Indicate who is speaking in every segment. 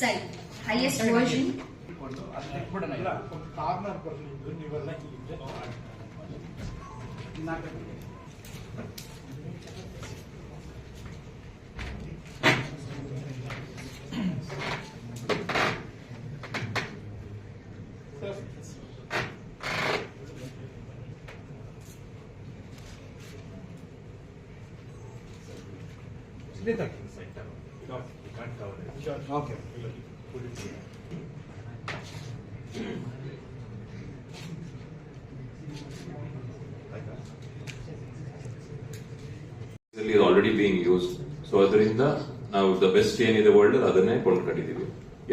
Speaker 1: XL highest version.
Speaker 2: Okay.
Speaker 3: Is already being used. So ಅದರಿಂದ ನಾವು the best ಏನಿದೆ world ಅದನ್ನೇ ಕೊಂಡ್ಕೊಂಡಿದೀವಿ.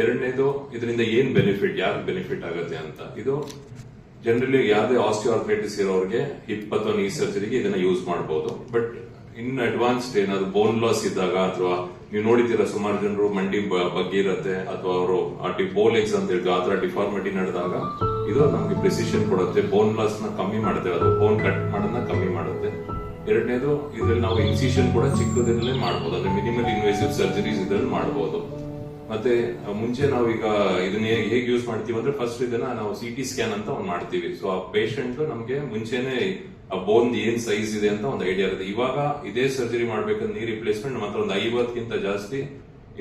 Speaker 3: ಎರಡನೇದು ಇದರಿಂದ ಏನ್ ಬೆನಿಫಿಟ್, ಯಾರು ಬೆನಿಫಿಟ್ ಆಗುತ್ತೆ ಅಂತ. ಇದು ಜನರಲಿ ಯಾವುದೇ ಆಸ್ಟಿಯೋಆರ್ಥ್ರೈಟಿಸ್ ಇರೋರಿಗೆ ಹಿಪ್ ಅಥವಾ ನೀ ಸರ್ಜರಿಗೆ ಇದನ್ನ ಯೂಸ್ ಮಾಡಬಹುದು. ಬಟ್ ಇನ್ ಅಡ್ವಾನ್ಸ್ಡ್ ಏನಾದ್ರು ಬೋನ್ ಲಾಸ್ ಇದ್ದಾಗ ಅಥವಾ ನೀವು ನೋಡಿದ್ದೀರಾ ಸುಮಾರು ಜನರು ಮಂಡಿ ಬಗ್ಗೆ ಇರುತ್ತೆ ಅಥವಾ ಅವರು ಬೋಲೆಗ್ಸ್ ಅಂತ ಹೇಳಿ ಆತರ ಡಿಫಾರ್ಮಿಟಿ ನಡೆದಾಗ ಇದು ನಮ್ಗೆ ಪ್ರಿಸಿಷನ್ ಕೊಡುತ್ತೆ, ಬೋನ್ ಲಾಸ್ ನ ಕಮ್ಮಿ ಮಾಡುತ್ತೆ, ಅದು ಬೋನ್ ಕಟ್ ಮಾಡೋದನ್ನ ಕಮ್ಮಿ ಮಾಡುತ್ತೆ. ಎರಡನೇದು ಇದ್ರಲ್ಲಿ ನಾವು ಇನ್ಸಿಷನ್ ಕೂಡ ಚಿಕ್ಕದಲ್ಲೇ ಮಾಡಬಹುದು, ಅಂದ್ರೆ ಮಿನಿಮಲ್ ಇನ್ವೇಸಿವ್ ಸರ್ಜರೀಸ್ ಇದ್ರಲ್ಲಿ ಮಾಡಬಹುದು. ಮತ್ತೆ ಮುಂಚೆ ನಾವೀಗ ಇದನ್ನ ಹೇಗೆ ಯೂಸ್ ಮಾಡ್ತೀವಿ ಅಂದ್ರೆ ಫಸ್ಟ್ ಇದನ್ನ ನಾವು CT ಸ್ಕ್ಯಾನ್ ಅಂತ ಒಂದು ಮಾಡ್ತೀವಿ. ಸೊ ಆ ಪೇಷಂಟ್ ನಮ್ಗೆ ಮುಂಚೆನೆ ಆ ಬೋನ್ ಏನ್ ಸೈಜ್ ಇದೆ ಅಂತ ಒಂದು ಐಡಿಯಾ ಇರುತ್ತೆ. ಇವಾಗ ಇದೇ ಸರ್ಜರಿ ಮಾಡ್ಬೇಕಂದ್ರೆ ನೀ ರಿಪ್ಲೇಸ್ಮೆಂಟ್ ಮಾತ್ರ ಒಂದು 50ಕ್ಕಿಂತ ಜಾಸ್ತಿ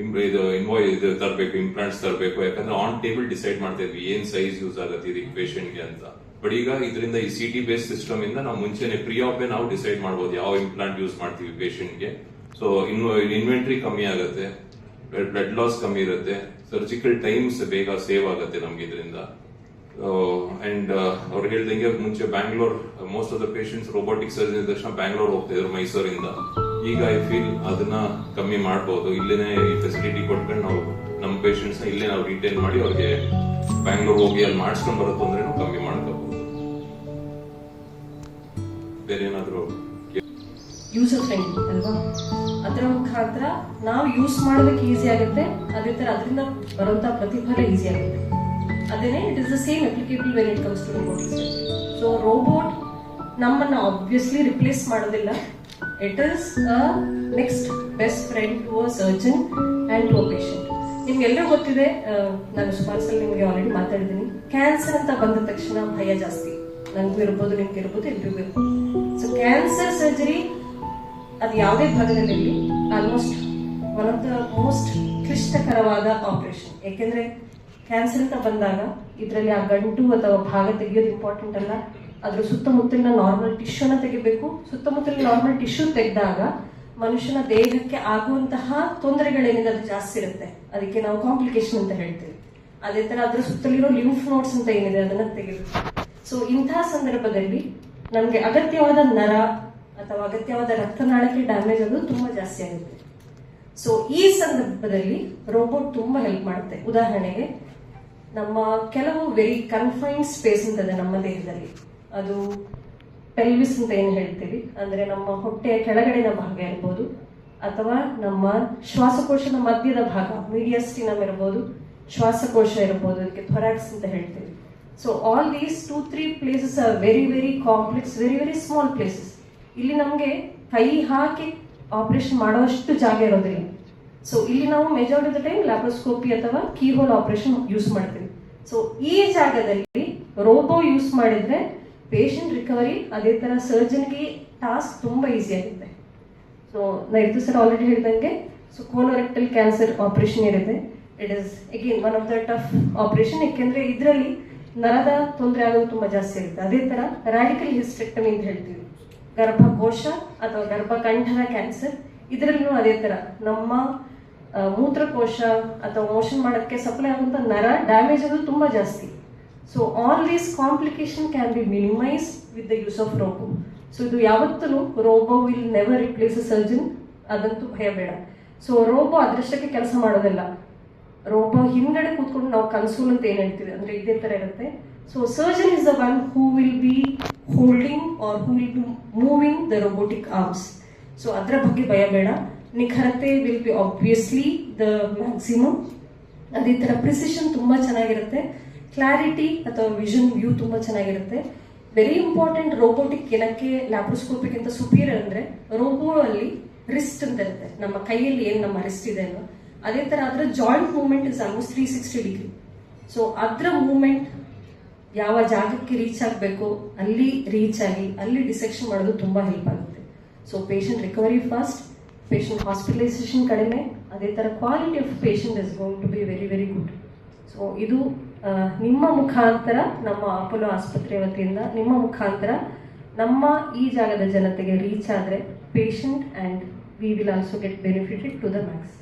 Speaker 3: ಇದು ತರಬೇಕು, ಇಂಪ್ಲಾಂಟ್ಸ್ ತರಬೇಕು. ಯಾಕಂದ್ರೆ ಆನ್ ಟೇಬಲ್ ಡಿಸೈಡ್ ಮಾಡ್ತಾ ಇದ್ವಿ ಏನ್ ಸೈಜ್ ಯೂಸ್ ಆಗುತ್ತೆ ಇದಕ್ಕೆ ಪೇಷಂಟ್ಗೆ ಅಂತ. ಬಟ್ ಈಗ ಇದರಿಂದ ಈ CT ಬೇಸ್ ಸಿಸ್ಟಮ್ ಇಂದ ನಾವು ಮುಂಚೆನೆ ಪ್ರೀ ಆಪೇ ನಾವು ಡಿಸೈಡ್ ಮಾಡಬಹುದು ಯಾವ ಇಂಪ್ಲಾಂಟ್ ಯೂಸ್ ಮಾಡ್ತೀವಿ ಪೇಷಂಟ್ಗೆ. ಸೊ ಇನ್ವೆಂಟ್ರಿ ಕಮ್ಮಿ ಆಗುತ್ತೆ, ಬ್ಲಡ್ ಲಾಸ್ ಕಮ್ಮಿ ಇರುತ್ತೆ, ಸರ್ಜಿಕಲ್ ಟೈಮ್ಸ್ ಬೇಗ ಸೇವ್ ಆಗುತ್ತೆ ನಮ್ಗೆ ಇದರಿಂದ. ಅಂಡ್ ಅವ್ರು ಹೇಳ್ದಂಗೆ ಮುಂಚೆ Bangalore most of the patients robotic surgery ತಕ್ಷಣ ಬ್ಯಾಂಗ್ಳೂರ್ ಹೋಗ್ತಾ ಇದ್ರು ಮೈಸೂರಿಂದ. ಈಗ ಐ ಫೀಲ್ ಅದನ್ನ ಕಮ್ಮಿ ಮಾಡಬಹುದು. ಇಲ್ಲೇನೆ ಈ ಫೆಸಿಲಿಟಿ ಕೊಟ್ಕೊಂಡು ನಾವು ನಮ್ಮ ಪೇಷಂಟ್ಸ್ ನ ಇಲ್ಲೇ ನಾವು ರಿಟೈನ್ ಮಾಡಿ ಅವ್ರಿಗೆ ಬ್ಯಾಂಗ್ಳೂರ್ ಹೋಗಿ ಅಲ್ಲಿ ಮಾಡಿಸ್ಕೊಂಡ್ ಬರೋ ತೊಂದ್ರೆನೂ ಕಮ್ಮಿ ಮಾಡ್ಕೋಬಹುದು. ಬೇರೆ ಏನಾದ್ರು
Speaker 4: ಯೂಸರ್ ಫ್ರೆಂಡ್ಲಿ ಅಲ್ವಾ, ಅದರ ಮುಖಾಂತರ ನಾವು ಯೂಸ್ ಮಾಡೋದಕ್ಕೆ ಈಸಿ ಆಗುತ್ತೆ, ಅದೇ ತರ ಅದರಿಂದ ಬರುವಂತ ಪ್ರತಿಫಲ ಈಸಿ ಆಗುತ್ತೆ. ಅದೇನೆ it is the same applicable when it comes to robotics. So robot ನಮ್ಮನ್ನ ಆಬ್ವಿಯಸ್ಲಿ ರಿಪ್ಲೇಸ್ ಮಾಡೋದಿಲ್ಲ. It is a next best friend to a surgeon and to a patient. ನಿಮ್ಗೆಲ್ಲರೂ ಗೊತ್ತಿದೆ, ನಾನು ಸುಮಾರು ಸಲ ನಿಮ್ಗೆ ಆಲ್ರೆಡಿ ಮಾತಾಡಿದ್ದೀನಿ, ಕ್ಯಾನ್ಸರ್ ಅಂತ ಬಂದ ತಕ್ಷಣ ಭಯ ಜಾಸ್ತಿ. ನನಗೂ ಇರ್ಬೋದು, ನಿಮ್ಗೆ ಇರ್ಬೋದು, ಎಲ್ರಿಗೂ ಇರ್ಬೋದು. ಸೊ ಕ್ಯಾನ್ಸರ್ ಸರ್ಜರಿ ಅದು ಯಾವುದೇ ಭಾಗದಲ್ಲಿರಲಿ almost one of the most ಕ್ಲಿಷ್ಟಕರವಾದ ಆಪರೇಷನ್. ಯಾಕೆಂದ್ರೆ ಕ್ಯಾನ್ಸರ್ ಅಂತ ಬಂದಾಗ ಇದರಲ್ಲಿ ಆ ಗಂಟು ಅಥವಾ ಭಾಗ ತೆಗೆಯೋದು ಇಂಪಾರ್ಟೆಂಟ್ ಅಲ್ಲ, ಅದ್ರ ಸುತ್ತಮುತ್ತಲಿನ ನಾರ್ಮಲ್ ಟಿಶ್ಯೂನ ತೆಗಿಬೇಕು. ಸುತ್ತಮುತ್ತಲಿನ ನಾರ್ಮಲ್ ಟಿಶ್ಯೂ ತೆಗೆದಾಗ ಮನುಷ್ಯನ ದೇಹಕ್ಕೆ ಆಗುವಂತಹ ತೊಂದರೆಗಳೇನಿದೆ ಅದು ಜಾಸ್ತಿ ಇರುತ್ತೆ, ಅದಕ್ಕೆ ನಾವು ಕಾಂಪ್ಲಿಕೇಶನ್ ಅಂತ ಹೇಳ್ತೀವಿ. ಅದೇ ತರ ಅದರ ಸುತ್ತಲಿರೋ ಲಿಂಫ್ ನೋಡ್ಸ್ ಅಂತ ಏನಿದೆ ಅದನ್ನ ತೆಗಿಬೇಕು. ಸೊ ಇಂತಹ ಸಂದರ್ಭದಲ್ಲಿ ನಮ್ಗೆ ಅಗತ್ಯವಾದ ನರ ಅಥವಾ ಅಗತ್ಯವಾದ ರಕ್ತನಾಳಕ್ಕೆ ಡ್ಯಾಮೇಜ್ ಆಗೋದು ತುಂಬಾ ಜಾಸ್ತಿ ಆಗುತ್ತೆ. ಸೊ ಈ ಸಂದರ್ಭದಲ್ಲಿ ರೋಬೋಟ್ ತುಂಬಾ ಹೆಲ್ಪ್ ಮಾಡುತ್ತೆ. ಉದಾಹರಣೆಗೆ ನಮ್ಮ ಕೆಲವು ವೆರಿ ಕನ್ಫೈನ್ಡ್ ಸ್ಪೇಸ್ ಅಂತದೆ ನಮ್ಮ ದೇಹದಲ್ಲಿ, ಅದು ಪೆಲ್ವಿಸ್ ಅಂತ ಏನ್ ಹೇಳ್ತೀವಿ, ಅಂದ್ರೆ ನಮ್ಮ ಹೊಟ್ಟೆಯ ಕೆಳಗಡೆನ ಭಾಗ ಇರ್ಬೋದು ಅಥವಾ ನಮ್ಮ ಶ್ವಾಸಕೋಶದ ಮಧ್ಯದ ಭಾಗ ಮೀಡಿಯಸ್ಟಿನಮ್ ಇರ್ಬೋದು, ಶ್ವಾಸಕೋಶ ಇರ್ಬೋದು, ಅದಕ್ಕೆ ಥೊರಾಕ್ಸ್ ಅಂತ ಹೇಳ್ತೀವಿ. So all these 2-3 places are very very complex, very very small places. ಇಲ್ಲಿ ನಮಗೆ ಕೈ ಹಾಕಿ ಆಪರೇಷನ್ ಮಾಡೋಷ್ಟು ಜಾಗ ಇರೋದಿಲ್ಲ. ಸೊ ಇಲ್ಲಿ ನಾವು majority of the time laparoscopy ಅಥವಾ ಕೀಹೋಲ್ ಆಪರೇಷನ್ ಯೂಸ್ ಮಾಡ್ತೀವಿ. ಸೊ ಈ ಜಾಗದಲ್ಲಿ ರೋಬೋ ಯೂಸ್ ಮಾಡಿದ್ರೆ ಪೇಷಂಟ್ ರಿಕವರಿ, ಅದೇ ತರ ಸರ್ಜನ್ಗೆ ಟಾಸ್ಕ್ ತುಂಬಾ ಈಸಿ ಆಗುತ್ತೆ. ಸೊ ನೈತು ಸರ್ ಆಲ್ರೆಡಿ ಹೇಳಿದಂಗೆ, ಸೊ ಕೋಲೋರೆಕ್ಟಲ್ ಕ್ಯಾನ್ಸರ್ ಆಪರೇಷನ್ ಇರುತ್ತೆ. It is again one of the tough operation, ಯಾಕೆಂದ್ರೆ ಇದರಲ್ಲಿ ನರದ ತೊಂದರೆ ಆಗೋದು ತುಂಬಾ ಜಾಸ್ತಿ ಇರುತ್ತೆ. ಅದೇ ತರ ರಾಡಿಕಲ್ ಹಿಸ್ಟೆಕ್ಟಮಿ ಅಂತ ಹೇಳ್ತೀವಿ, ಗರ್ಭಕೋಶ ಅಥವಾ ಗರ್ಭಕಂಠದ ಕ್ಯಾನ್ಸರ್, ಇದರಲ್ಲೂ ಅದೇ ತರ ನಮ್ಮ ಮೂತ್ರಕೋಶ ಅಥವಾ ಮೋಷನ್ ಮಾಡೋಕ್ಕೆ ಸಪ್ಲೈ ಆಗುವಂತ ನರ ಡ್ಯಾಮೇಜ್ ಆಗೋದು ತುಂಬಾ ಜಾಸ್ತಿ. So all these complication can be minimise with the use of robo. So ಇದು ಯಾವತ್ತೂ robo will never replace a surgeon, ಅದಂತೂ ಭಯ ಬೇಡ. ಸೊ ರೋಬೋ ಅದರಷ್ಟಕ್ಕೆ ಕೆಲಸ ಮಾಡೋದಿಲ್ಲ. ರೋಬೋ ಹಿಂದ್ಗಡೆ ಕೂತ್ಕೊಂಡು ನಾವು ಕನ್ಸೋಲ್ ಅಂತ ಏನ್ ಹೇಳ್ತೀವಿ ಅಂದ್ರೆ ಇದೇ ತರ ಇರುತ್ತೆ. So surgeon is the one who will be holding or who will be moving the robotic arms. So ಅದರ ಬಗ್ಗೆ ಭಯ ಬೇಡ. ನಿಖರತೆ will be obviously the maximum. ಅದೇ ತರ ಪ್ರಿಸಿಷನ್ ತುಂಬಾ ಚೆನ್ನಾಗಿರುತ್ತೆ, ಕ್ಲಾರಿಟಿ ಅಥವಾ ವಿಷನ್ ವ್ಯೂ ತುಂಬಾ ಚೆನ್ನಾಗಿರುತ್ತೆ. ವೆರಿ ಇಂಪಾರ್ಟೆಂಟ್ ರೋಬೋಟಿಕ್ ಏನಕ್ಕೆ ಲ್ಯಾಪ್ರೋಸ್ಕೋಪಿಕ್ ಅಂತ ಸುಪೀರಿಯರ್ ಅಂದ್ರೆ ರೋಬೋ ಅಲ್ಲಿ ರಿಸ್ಟ್ ಅಂತ ಇರುತ್ತೆ, ನಮ್ಮ ಕೈಯಲ್ಲಿ ಏನ್ ನಮ್ಮ ರಿಸ್ಟ್ ಇದೆ ಅಲ್ವಾ, ಅದೇ ತರ ಅದರ joint movement is almost 360 degree. So ಅದರ ಮೂವ್ಮೆಂಟ್ ಯಾವ ಜಾಗಕ್ಕೆ ರೀಚ್ ಆಗಬೇಕು ಅಲ್ಲಿ ರೀಚ್ ಆಗಿ ಅಲ್ಲಿ ಡಿಸೆಕ್ಷನ್ ಮಾಡೋದು ತುಂಬಾ ಹೆಲ್ಪ್ ಆಗುತ್ತೆ. So patient recovery fast, patient hospitalisation ಕಡಿಮೆ, ಅದೇ ತರ quality of patient is going to be very very good. So ಇದು ನಿಮ್ಮ ಮುಖಾಂತರ, ನಮ್ಮ ಅಪೋಲೋ ಆಸ್ಪತ್ರೆ ವತಿಯಿಂದ ನಿಮ್ಮ ಮುಖಾಂತರ ನಮ್ಮ ಈ ಜಾಗದ ಜನತೆಗೆ ರೀಚ್ ಆದರೆ patient and we will also get benefited to the Max.